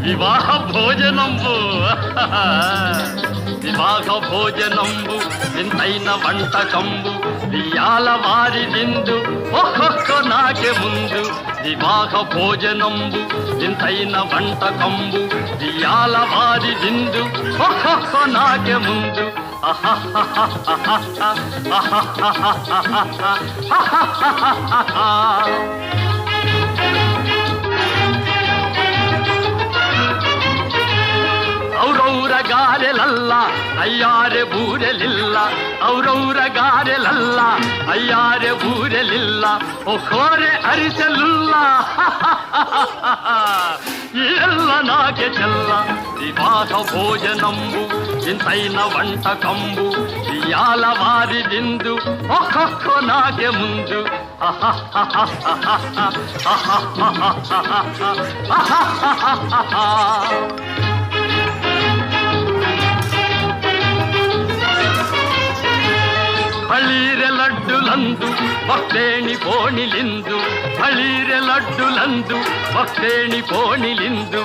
వివాహ భోజనంబు వివాహ భోజనంబు వింతైన వంటకంబు వియాల వారి విందు ఒక్కొక్క నాకే ముందు వివాహ భోజనంబు వింతైన వంటకంబు వియాల వారి విందు ఒక్కొక్క నాకే ముందు ಔರೌರ ಗಾರೆಲಲ್ಲ ಅಯ್ಯಾರೆ ಬೂರೆಲಿಲ್ಲ ಔರೌರ ಗಾರೆಲಲ್ಲ ಅಯ್ಯಾರೆ ಬೂರೆಲಿಲ್ಲ ಒಕ್ಕೋರೆ ಅರಿಸಲಿಲ್ಲ ಎಲ್ಲ ನಾಗೆ ಚೆಲ್ಲ ವಿವಾಹ ಭೋಜನಂಬು ಇಂತೈನ వంటకంబు వియాల వారి విందు ఒక్కొక్క నాగే ముందు ಬಳೀರೆ ಲಡ್ಡುಲಂದು ಭಕ್ತೇಣಿ ಪೋಣಿಲಿಂದು ಬಳೀರೆ ಲಡ್ಡುಲಂದು ಭಕ್ತೇಣಿ ಪೋಣಿಲಿಂದು